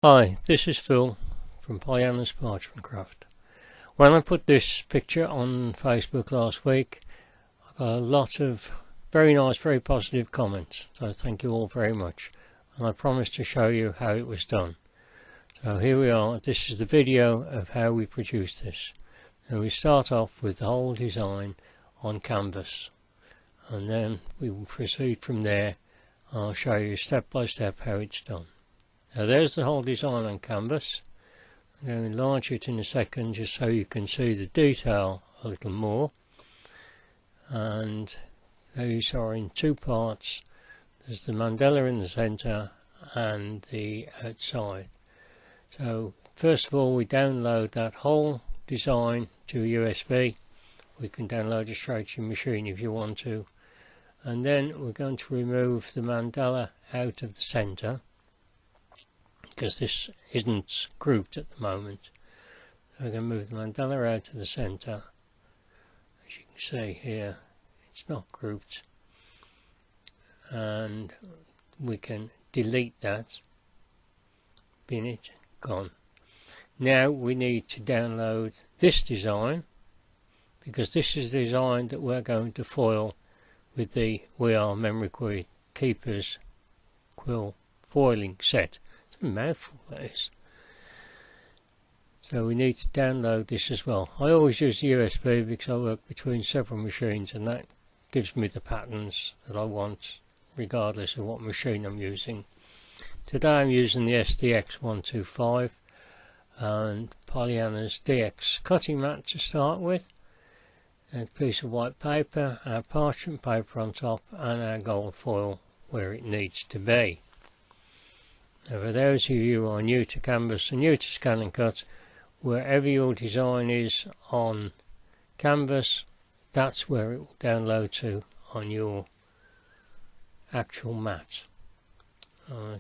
Hi, this is Phil from Pollyanna's Parchment Craft. When I put this picture on Facebook last week, I got a lot of very nice, very positive comments, so thank you all very much. And I promised to show you how it was done. So here we are. This is the video of how we produce this. Now we start off with the whole design on canvas, and then we will proceed from there. I'll show you step by step how it's done. Now there's the whole design on canvas. I'm going to enlarge it in a second just so you can see the detail a little more. And these are in two parts. There's the mandala in the centre and the outside. So first of all we download that whole design to a USB. We can download it straight to your machine if you want to. And then we're going to remove the mandala out of the centre, because this isn't grouped at the moment. So we're going to move the mandala out of the centre. As you can see here, it's not grouped, and we can delete that. Bin it, gone. Now we need to download this design, because this is the design that we're going to foil with the We Are Memory Keepers quill foiling set. A mouthful that is. So we need to download this as well. I always use the USB because I work between several machines, and that gives me the patterns that I want regardless of what machine I'm using. Today I'm using the SDX 125 and Pollyanna's DX cutting mat to start with, and a piece of white paper, our parchment paper on top, and our gold foil where it needs to be. Now for those of you who are new to canvas and new to scan and cut, wherever your design is on canvas, that's where it will download to on your actual mat.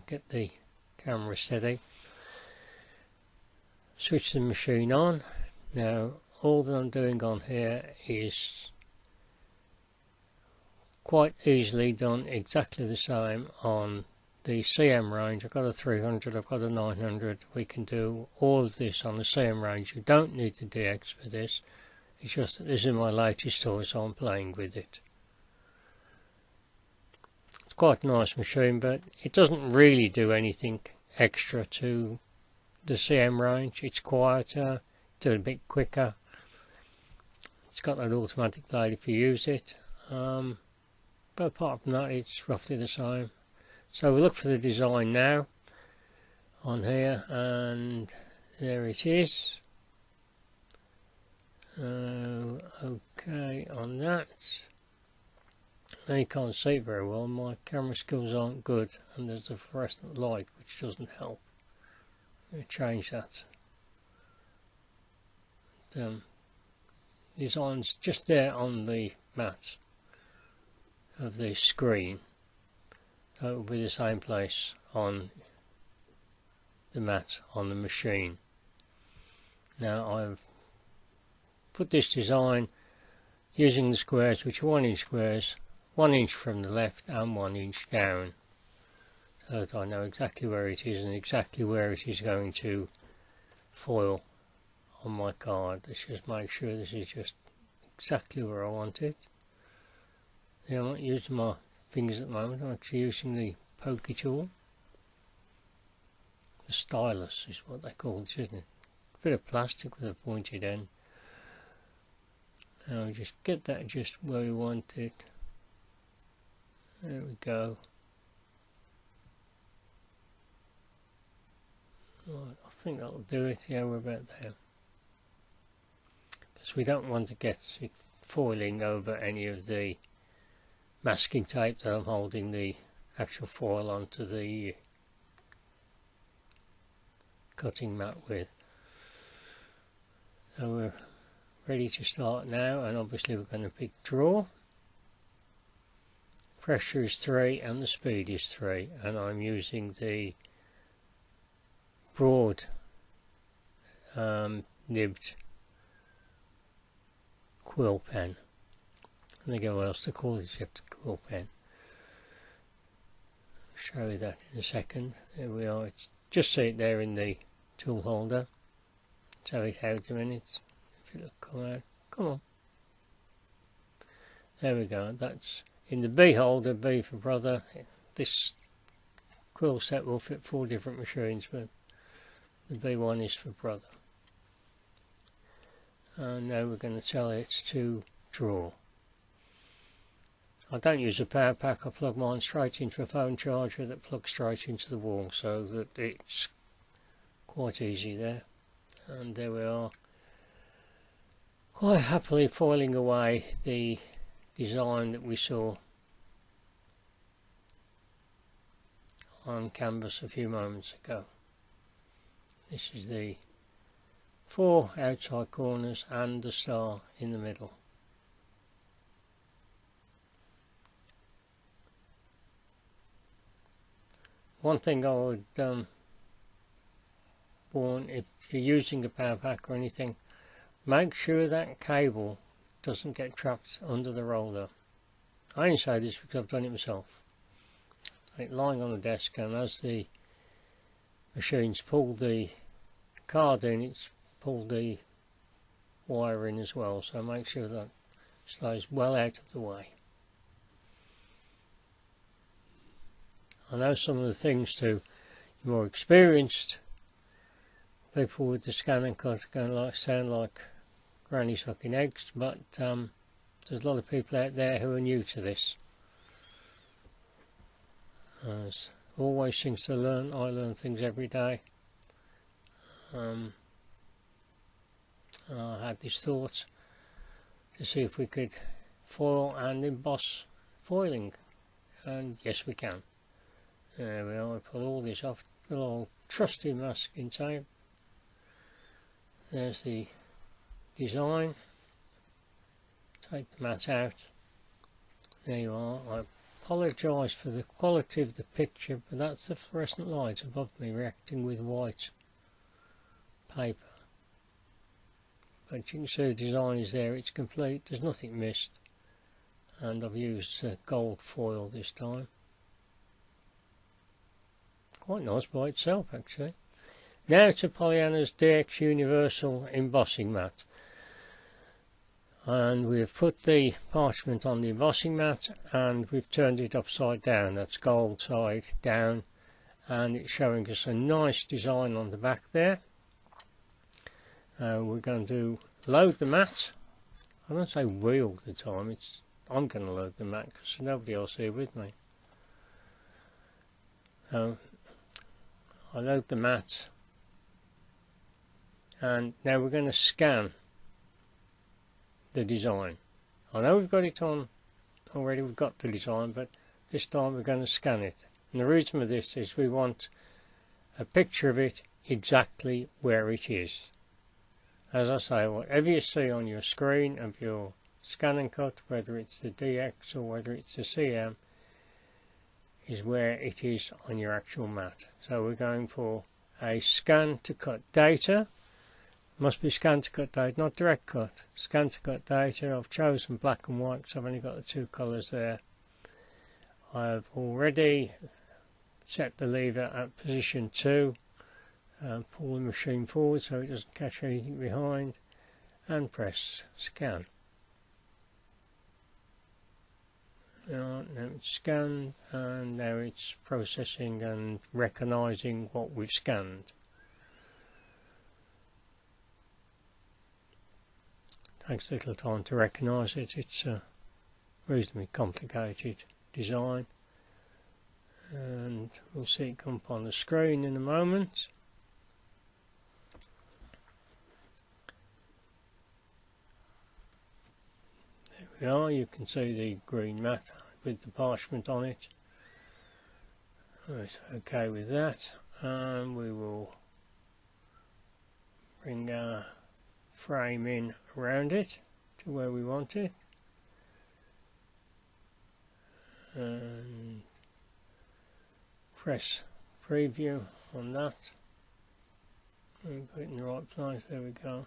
Get the camera steady. Switch the machine on. Now all that I'm doing on here is quite easily done exactly the same on the CM range. I've got a 300, I've got a 900. We can do all of this on the CM range. You don't need the DX for this. It's just that this is my latest toy, so I'm playing with it. It's quite a nice machine, but it doesn't really do anything extra to the CM range. It's quieter, do it a bit quicker. It's got that automatic blade if you use it. But apart from that, it's roughly the same. So we look for the design now on here, and there it is. Okay, on that. Now you can't see very well, my camera skills aren't good, and there's a fluorescent light which doesn't help. I'm going to change that. Design's just there on the mat of the screen. So it will be the same place on the mat on the machine. Now I've put this design using the squares, which are 1 inch squares, 1 inch from the left and 1 inch down, so that I know exactly where it is and exactly where it is going to foil on my card. Let's just make sure this is just exactly where I want it. Yeah, I'm not using my fingers at the moment. I'm actually using the pokey tool. The stylus is what they call it, isn't it? A bit of plastic with a pointed end. Now we just get that just where we want it. There we go. Right, I think that'll do it. Yeah, we're about there. Because we don't want to get it foiling over any of the masking tape that I'm holding the actual foil onto the cutting mat with. So we're ready to start now, and obviously we're going to pick draw. Pressure is 3 and the speed is 3, and I'm using the broad nibbed quill pen. I think what else to call it except a quill pen. I'll show you that in a second. There we are, it's just see it there in the tool holder. So it out a minute. If it'll come out, come on. There we go. That's in the B holder, B for brother. This quill set will fit 4 different machines, but the B1 is for brother. And now we're going to tell it to draw. I don't use a power pack. I plug mine straight into a phone charger that plugs straight into the wall, so that it's quite easy there. And there we are, quite happily foiling away the design that we saw on canvas a few moments ago. This is the 4 outside corners and the star in the middle. One thing I would warn, if you're using a power pack or anything, make sure that cable doesn't get trapped under the roller. I only say this because I've done it myself. It lying on the desk, and as the machines pull the card in, it's pulled the wire in as well, so make sure that stays well out of the way. I know some of the things to more experienced people with the scan and cut are going to sound like granny sucking eggs, but there's a lot of people out there who are new to this. There's always things to learn. I learn things every day. I had this thought to see if we could foil and emboss foiling, and yes we can. There we are. I pull all this off, the old trusty masking tape. There's the design. Take the mat out. There you are. I apologise for the quality of the picture, but that's the fluorescent light above me reacting with white paper. But you can see the design is there, it's complete, there's nothing missed, and I've used gold foil this time. Quite nice by itself actually. Now to Pollyanna's DX Universal Embossing Mat. And we've put the parchment on the embossing mat and we've turned it upside down. That's gold side down, and it's showing us a nice design on the back there. We're going to load the mat. I don't say we all the time, I'm going to load the mat because nobody else here with me. I load the mat, and now we're going to scan the design. I know we've got it on already, we've got the design, but this time we're going to scan it. And the reason for this is we want a picture of it exactly where it is. As I say, whatever you see on your screen of your scan and cut, whether it's the DX or whether it's the CM, is where it is on your actual mat. So we're going for a scan to cut data. Must be scan to cut data, not direct cut. Scan to cut data. I've chosen black and white because I've only got the 2 colours there. I've already set the lever at position 2. Pull the machine forward so it doesn't catch anything behind, and press scan. Now it's scanned, and now it's processing and recognising what we've scanned. Takes a little time to recognise it. It's a reasonably complicated design, and we'll see it come up on the screen in a moment. There we are. You can see the green mat with the parchment on it. It's okay with that, and we will bring our frame in around it to where we want it, and press preview on that and put it in the right place. There we go.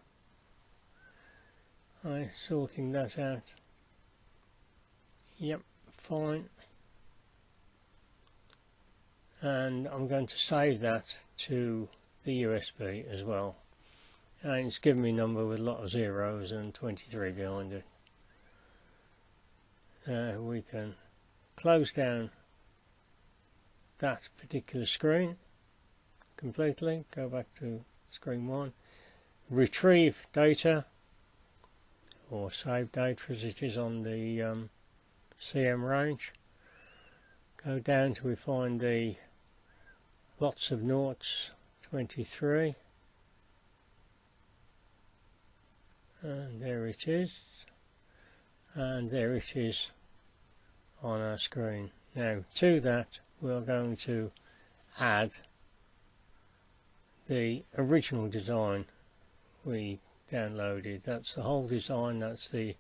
Sorting that out. Yep, fine. And I'm going to save that to the USB as well, and it's given me a number with a lot of zeros and 23 behind it. We can close down that particular screen completely, go back to screen 1, retrieve data or save data as it is on the CM range, go down till we find the lots of noughts, 23, and there it is, and there it is on our screen. Now to that we're going to add the original design we downloaded. That's the whole design, that's the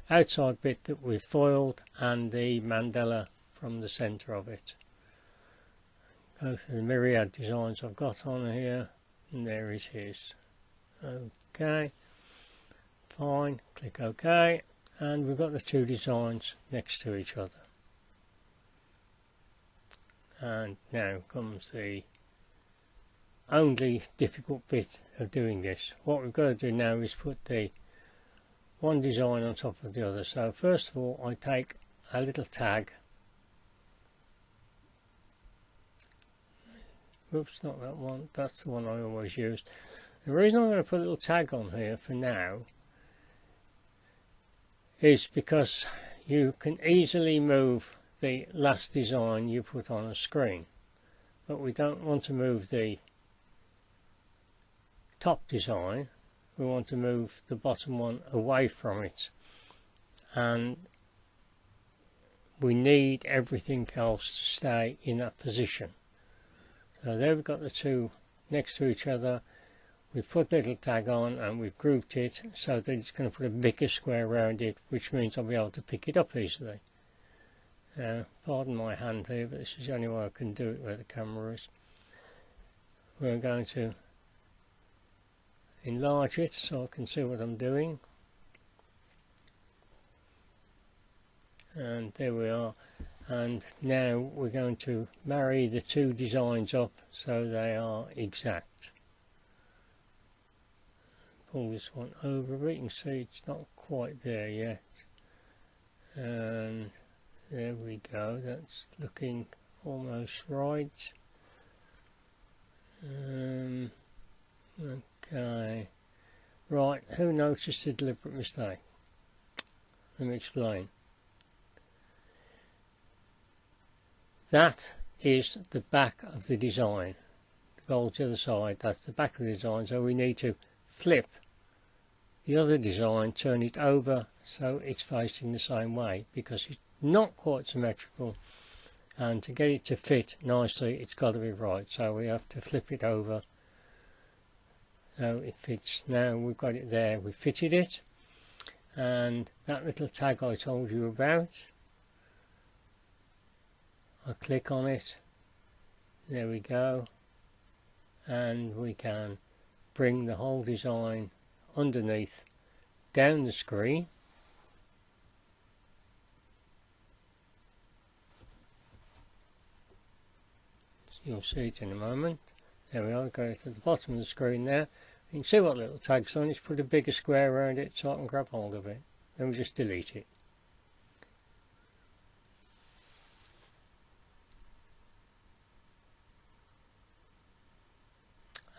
outside bit that we've foiled and the mandala from the centre of it. Go through the myriad designs I've got on here, and there it is. Okay, fine, click OK, and we've got the two designs next to each other. And now comes the only difficult bit of doing this. What we've got to do now is put the one design on top of the other. So first of all, I take a little tag. Oops, not that one, that's the one I always use. The reason I'm going to put a little tag on here for now is because you can easily move the last design you put on a screen, but we don't want to move the top design, we want to move the bottom one away from it, and we need everything else to stay in that position. So there we've got the two next to each other, we've put the little tag on and we've grouped it so that it's going to put a bigger square around it, which means I'll be able to pick it up easily. Pardon my hand here, but this is the only way I can do it where the camera is. We're going to enlarge it so I can see what I'm doing, and there we are. And now we're going to marry the two designs up so they are exact. Pull this one over a bit, you can see it's not quite there yet, and there we go, that's looking almost right. Okay, right, who noticed the deliberate mistake? Let me explain. That is the back of the design. The gold to the other side, that's the back of the design, so we need to flip the other design, turn it over so it's facing the same way, because it's not quite symmetrical, and to get it to fit nicely it's got to be right, so we have to flip it over so it fits. Now we've got it there, we've fitted it, and that little tag I told you about, I click on it, there we go, and we can bring the whole design underneath down the screen. You'll see it in a moment. There we are, go to the bottom of the screen there. You can see what little tag's on. It's put a bigger square around it so I can grab hold of it. Then we just delete it.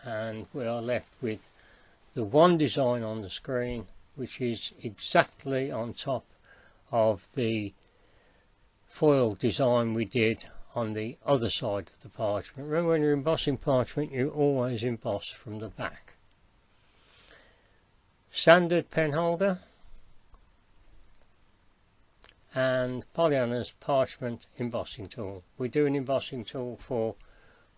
And we are left with the one design on the screen, which is exactly on top of the foil design we did on the other side of the parchment. Remember, when you're embossing parchment, you always emboss from the back. Standard pen holder and Pollyanna's parchment embossing tool. We do an embossing tool for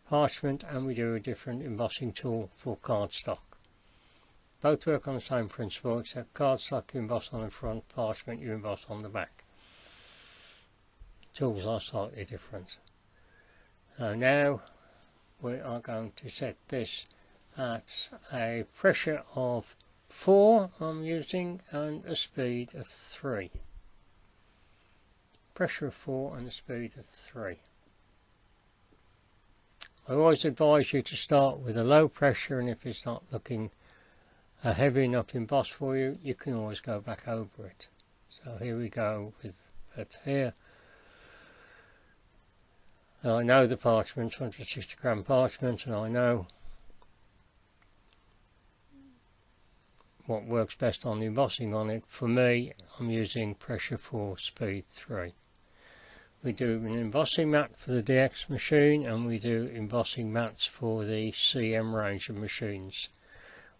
parchment and we do a different embossing tool for cardstock. Both work on the same principle, except cardstock you emboss on the front, parchment you emboss on the back. Tools are slightly different. So now we are going to set this at a pressure of 4 I'm using and a speed of 3. Pressure of 4 and a speed of 3. I always advise you to start with a low pressure, and if it's not looking a heavy enough emboss for you, you can always go back over it. So here we go with it here. And I know the parchment, 160 gram parchment, and I know what works best on the embossing on it. For me, I'm using pressure 4 speed 3. We do an embossing mat for the DX machine, and we do embossing mats for the CM range of machines.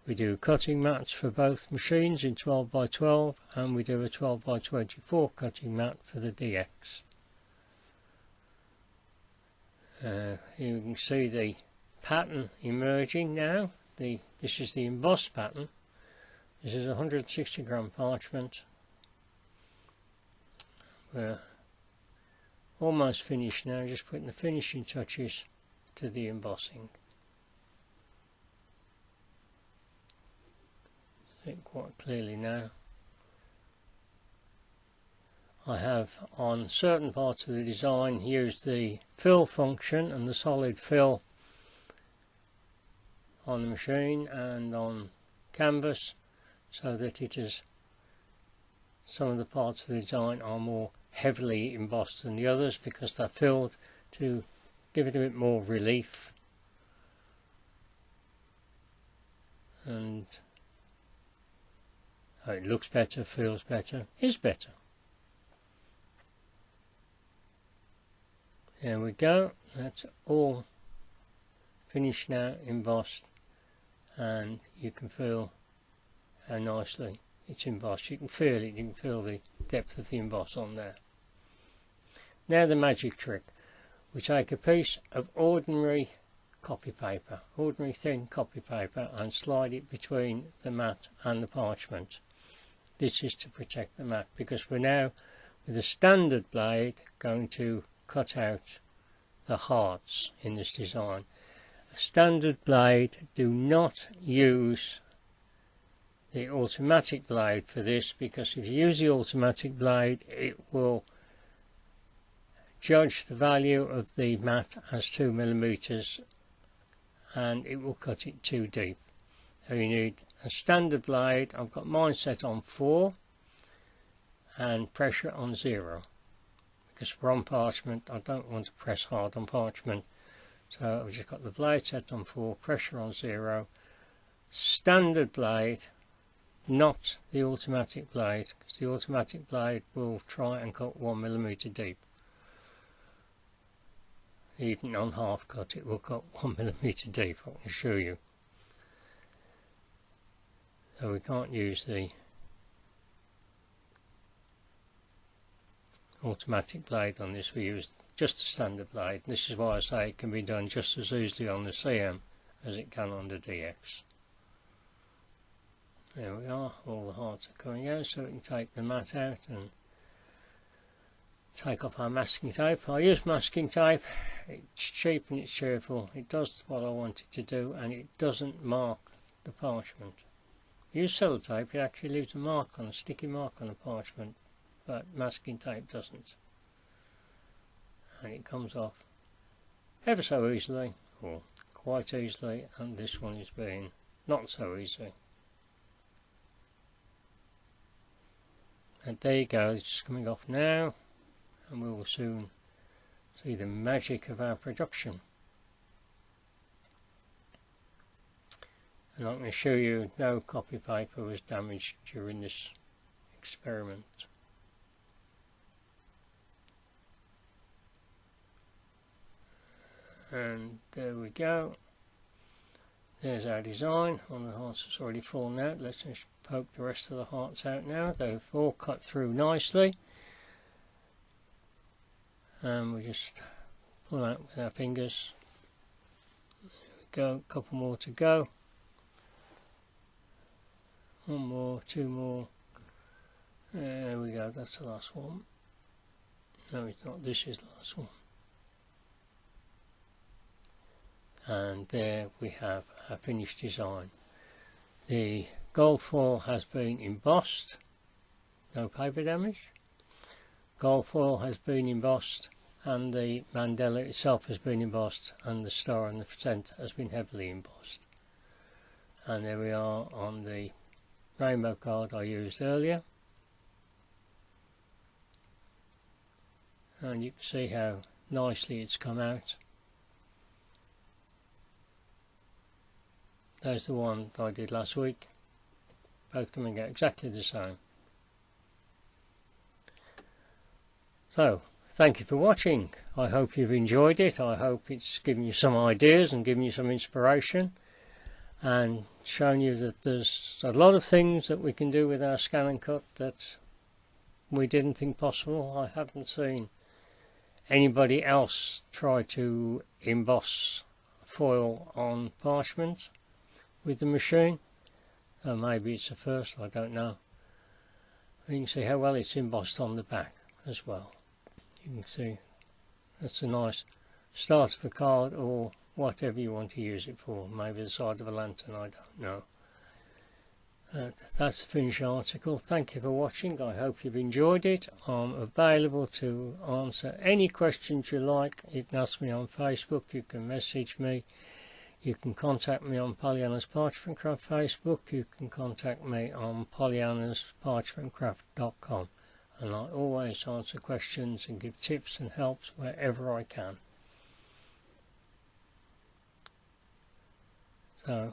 We do cutting mats for both machines in 12 by 12, and we do a 12 by 24 cutting mat for the DX. Here you can see the pattern emerging now. This is the embossed pattern. This is 160 gram parchment. We're almost finished now, just putting the finishing touches to the embossing. See it quite clearly now. I have on certain parts of the design used the fill function and the solid fill on the machine and on canvas, so that it is, some of the parts of the design are more heavily embossed than the others because they're filled to give it a bit more relief. And it looks better, feels better, is better. There we go, that's all finished now, embossed, and you can feel how nicely it's embossed. You can feel it, you can feel the depth of the emboss on there. Now the magic trick. We take a piece of ordinary copy paper, ordinary thin copy paper, and slide it between the mat and the parchment. This is to protect the mat, because we're now with a standard blade going to cut out the hearts in this design. A standard blade, do not use the automatic blade for this, because if you use the automatic blade it will judge the value of the mat as 2 millimeters and it will cut it too deep. So you need a standard blade. I've got mine set on 4 and pressure on 0, because we're on parchment. I don't want to press hard on parchment, so I've just got the blade set on 4, pressure on 0, standard blade, not the automatic blade, because the automatic blade will try and cut 1 millimeter deep. Even on half cut it will cut 1 millimeter deep, I can assure you. So we can't use the automatic blade on this, we use just a standard blade. This is why I say it can be done just as easily on the CM as it can on the DX. There we are, all the hearts are coming out, so we can take the mat out and take off our masking tape. I use masking tape, it's cheap and it's cheerful, it does what I want it to do, and it doesn't mark the parchment. Use sellotape, it actually leaves a mark on, a sticky mark on the parchment, but masking tape doesn't. And it comes off ever so easily, or quite easily, and this one is being not so easy. And there you go, it's coming off now, and we will soon see the magic of our production. And I'm going to show you no copy paper was damaged during this experiment. And there we go. There's our design. One of the hearts has already fallen out. Let's just poke the rest of the hearts out now. They've all cut through nicely. And we just pull out with our fingers. There we go, a couple more to go. One more, 2 more. There we go, that's the last one. No, it's not, this is the last one. And there we have our finished design. The gold foil has been embossed, no paper damage. Gold foil has been embossed, and the mandala itself has been embossed, and the star in the centre has been heavily embossed. And there we are on the rainbow card I used earlier, and you can see how nicely it's come out. There's the one that I did last week, both coming out exactly the same. So, thank you for watching. I hope you've enjoyed it. I hope it's given you some ideas and given you some inspiration, and shown you that there's a lot of things that we can do with our scan and cut that we didn't think possible. I haven't seen anybody else try to emboss foil on parchment with the machine. Maybe it's a first, I don't know. You can see how well it's embossed on the back as well. You can see that's a nice start of a card, or whatever you want to use it for. Maybe the side of a lantern, I don't know. That's the finished article. Thank you for watching. I hope you've enjoyed it. I'm available to answer any questions you like. You can ask me on Facebook, you can message me, you can contact me on Pollyanna's Parchment Craft Facebook, you can contact me on pollyanna's.parchmentcraft.com, and I always answer questions and give tips and helps wherever I can. So